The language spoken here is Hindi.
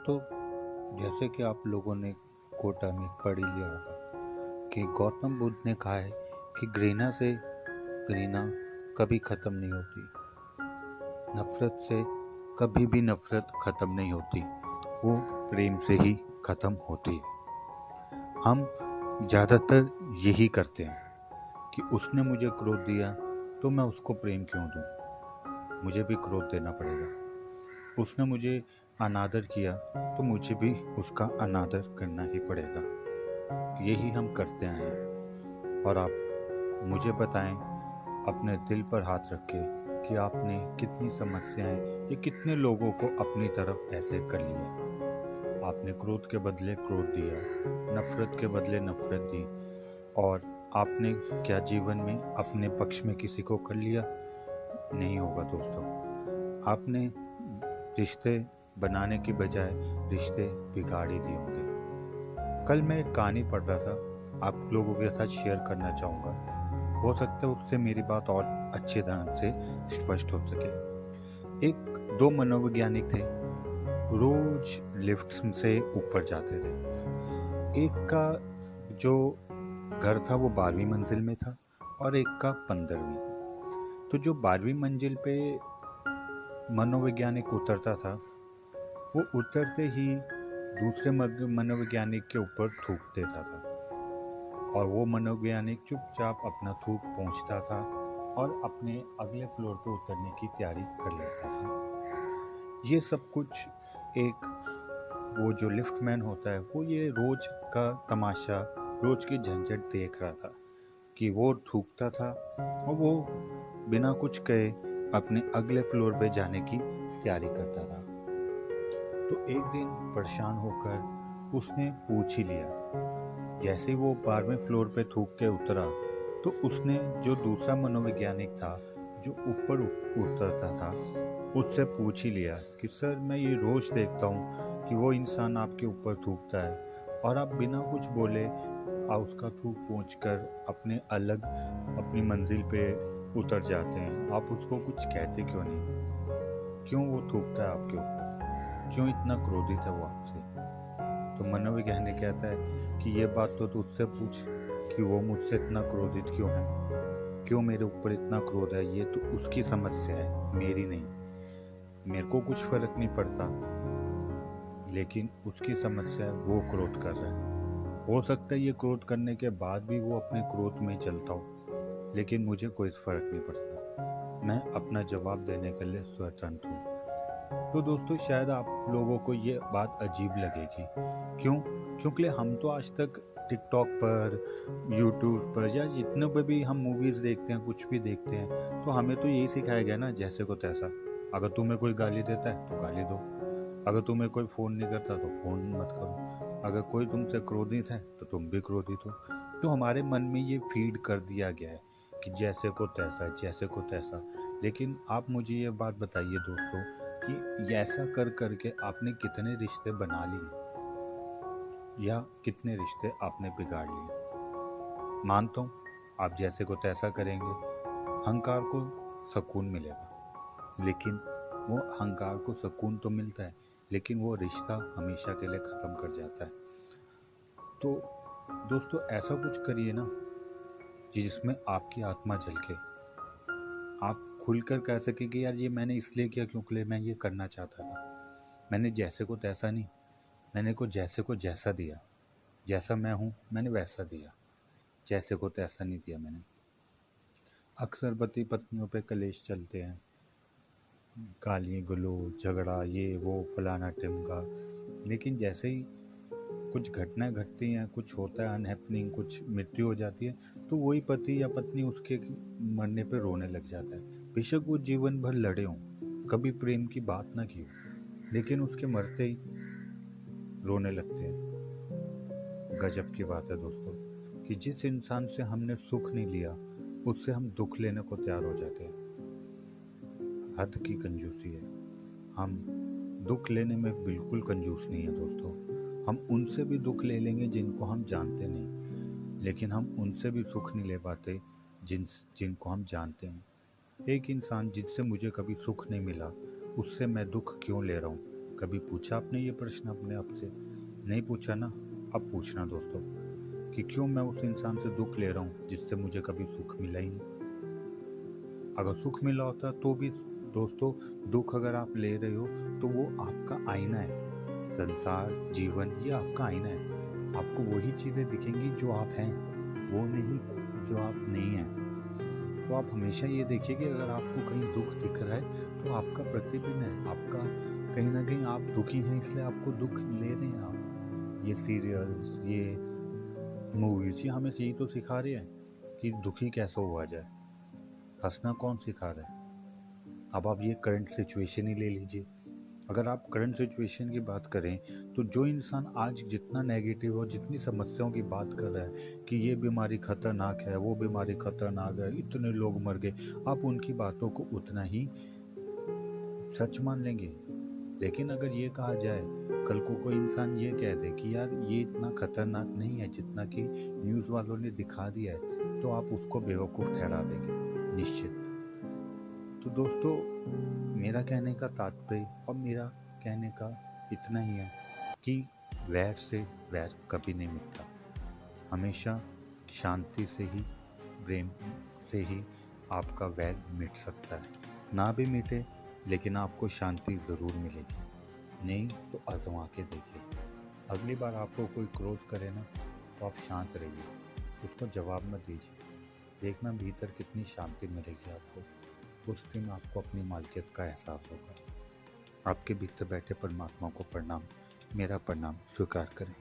दोस्तों, जैसे कि आप लोगों ने कोटा में पढ़ ही लिया होगा कि गौतम बुद्ध ने कहा है कि घृणा कभी खत्म नहीं होती। नफरत से कभी भी नफरत खत्म नहीं होती, वो प्रेम से ही खत्म होती है। हम ज़्यादातर यही करते हैं कि उसने मुझे क्रोध दिया तो मैं उसको प्रेम क्यों दूं, मुझे भी क्रोध देना पड़ेगा। उसने मुझे अनादर किया तो मुझे भी उसका अनादर करना ही पड़ेगा। यही हम करते आए हैं। और आप मुझे बताएं, अपने दिल पर हाथ रख के, कि आपने कितनी समस्याएं या कितने लोगों को अपनी तरफ ऐसे कर लिया। आपने क्रोध के बदले क्रोध दिया, नफरत के बदले नफरत दी, और आपने क्या जीवन में अपने पक्ष में किसी को कर लिया? नहीं होगा दोस्तों। आपने रिश्ते बनाने की बजाय रिश्ते बिगाड़ ही दिए होंगे। कल मैं एक कहानी पढ़ रहा था, आप लोगों के साथ शेयर करना चाहूँगा। हो सकता है उससे मेरी बात और अच्छे ढंग से स्पष्ट हो सके। एक दो मनोवैज्ञानिक थे, रोज लिफ्ट से ऊपर जाते थे। एक का जो घर था वो 12वीं मंजिल में था और एक का 15वीं। तो जो 12वीं मंजिल पे मनोवैज्ञानिक उतरता था, वो उतरते ही दूसरे मनोवैज्ञानिक के ऊपर थूक देता था, और वो मनोवैज्ञानिक चुपचाप अपना थूक पहुंचता था और अपने अगले फ्लोर पे उतरने की तैयारी कर लेता था। ये सब कुछ एक वो जो लिफ्टमैन होता है, वो ये रोज का तमाशा, रोज की झंझट देख रहा था कि वो थूकता था और वो बिना कुछ कहे अपने अगले फ्लोर पे जाने की तैयारी करता था। तो एक दिन परेशान होकर उसने पूछ ही लिया। जैसे ही वो 12वें फ्लोर पे थूक के उतरा, तो उसने जो दूसरा मनोवैज्ञानिक था जो ऊपर उतरता था, उससे पूछ ही लिया कि सर, मैं ये रोज देखता हूँ कि वो इंसान आपके ऊपर थूकता है और आप बिना कुछ बोले उसका थूक पहुँचकर अपनी मंजिल पे उतर जाते हैं। आप उसको कुछ कहते क्यों नहीं? क्यों वो थूकता है आपके ऊपर? क्यों इतना क्रोधित है वो आपसे? तो मनोवैज्ञानिक कहता है कि ये बात तो तू उससे पूछ कि वो मुझसे इतना क्रोधित क्यों है, क्यों मेरे ऊपर इतना क्रोध है। ये तो उसकी समस्या है, मेरी नहीं। मेरे को कुछ फर्क नहीं पड़ता, लेकिन उसकी समस्या है, वो क्रोध कर रहा है। हो सकता है ये क्रोध करने के बाद भी वो अपने क्रोध में ही चलता हो, लेकिन मुझे कोई फर्क नहीं पड़ता। मैं अपना जवाब देने के लिए स्वतंत्र हूँ। तो दोस्तों, शायद आप लोगों को ये बात अजीब लगेगी। क्यों? क्योंकि हम तो आज तक टिकटॉक पर, यूट्यूब पर, या जितने पे भी हम मूवीज़ देखते हैं, कुछ भी देखते हैं, तो हमें तो यही सिखाया गया ना, जैसे को तैसा। अगर तुम्हें कोई गाली देता है तो गाली दो, अगर तुम्हें कोई फ़ोन नहीं करता तो फ़ोन मत करो, अगर कोई तुमसे क्रोधित है तो तुम भी क्रोधित हो। तो हमारे मन में ये फीड कर दिया गया है कि जैसे को तैसा, जैसे को तैसा। लेकिन आप मुझे ये बात बताइए दोस्तों, कि ऐसा कर करके आपने कितने रिश्ते बना लिए या कितने रिश्ते आपने बिगाड़ लिए? मानता हूँ, आप जैसे को तैसा करेंगे, अहंकार को सुकून मिलेगा, लेकिन वो अहंकार को सुकून तो मिलता है, लेकिन वो रिश्ता हमेशा के लिए ख़त्म कर जाता है। तो दोस्तों, ऐसा कुछ करिए ना जिसमें आपकी आत्मा झलके, आप खुलकर कह सके कि यार, ये मैंने इसलिए किया क्योंकि मैं ये करना चाहता था। मैंने जैसे को तैसा नहीं, मैंने जैसे को जैसा दिया। जैसा मैं हूँ मैंने वैसा दिया, जैसे को तैसा नहीं दिया मैंने। अक्सर पति पत्नियों पे कलेश चलते हैं, गाली गलौज, झगड़ा, ये वो, फलाना टिमका। लेकिन जैसे ही कुछ घटनाएं घटती हैं, कुछ होता है अनहैपनिंग, कुछ मृत्यु हो जाती है, तो वही पति या पत्नी उसके मरने पे रोने लग जाता है। बेशक वो जीवन भर लड़े हों, कभी प्रेम की बात ना की हो, लेकिन उसके मरते ही रोने लगते हैं। गजब की बात है दोस्तों, कि जिस इंसान से हमने सुख नहीं लिया, उससे हम दुख लेने को तैयार हो जाते हैं। हद की कंजूसी है। हम दुख लेने में बिल्कुल कंजूस नहीं है दोस्तों। हम उनसे भी दुख ले लेंगे जिनको हम जानते नहीं, लेकिन हम उनसे भी सुख नहीं ले पाते जिनको हम जानते हैं। एक इंसान जिससे मुझे कभी सुख नहीं मिला, उससे मैं दुख क्यों ले रहा हूँ? कभी पूछा आपने ये प्रश्न अपने आप से? नहीं पूछा ना? अब पूछना दोस्तों कि क्यों मैं उस इंसान से दुख ले रहा हूँ जिससे मुझे कभी सुख मिला ही नहीं। अगर सुख मिला होता तो भी दोस्तों, दुख अगर आप ले रहे हो तो वो आपका आईना है। संसार, जीवन, ये आपका आईना है। आपको वही चीज़ें दिखेंगी जो आप हैं, वो नहीं जो आप नहीं हैं। तो आप हमेशा ये देखिए कि अगर आपको कहीं दुख दिख रहा है तो आपका प्रतिबिंब है, आपका कहीं ना कहीं आप दुखी हैं इसलिए आपको दुख ले रहे हैं आप। ये सीरियल्स, ये मूवीज, ये हमें यही तो सिखा रहे हैं कि दुखी कैसे हुआ जाए। हंसना कौन सिखा रहा है? अब आप ये करंट सिचुएशन ही ले लीजिए। अगर आप करंट सिचुएशन की बात करें तो जो इंसान आज जितना नेगेटिव और जितनी समस्याओं की बात कर रहा है कि ये बीमारी खतरनाक है, वो बीमारी खतरनाक है, इतने लोग मर गए, आप उनकी बातों को उतना ही सच मान लेंगे। लेकिन अगर ये कहा जाए, कल को कोई इंसान ये कह दे कि यार ये इतना खतरनाक नहीं है जितना कि न्यूज़ वालों ने दिखा दिया है, तो आप उसको बेवकूफ़ ठहरा देंगे निश्चित। तो दोस्तों, मेरा कहने का तात्पर्य और मेरा कहने का इतना ही है कि वैर से वैर कभी नहीं मिटता। हमेशा शांति से ही, प्रेम से ही आपका वैर मिट सकता है। ना भी मिटे लेकिन आपको शांति ज़रूर मिलेगी। नहीं तो आजमा के देखिए। अगली बार आपको कोई क्रोध करे ना तो आप शांत रहिए, उसको जवाब मत दीजिए। देखना भीतर कितनी शांति मिलेगी आपको। उस दिन आपको अपनी मालिकियत का एहसास होगा। आपके भीतर बैठे परमात्मा को प्रणाम, मेरा प्रणाम स्वीकार करें।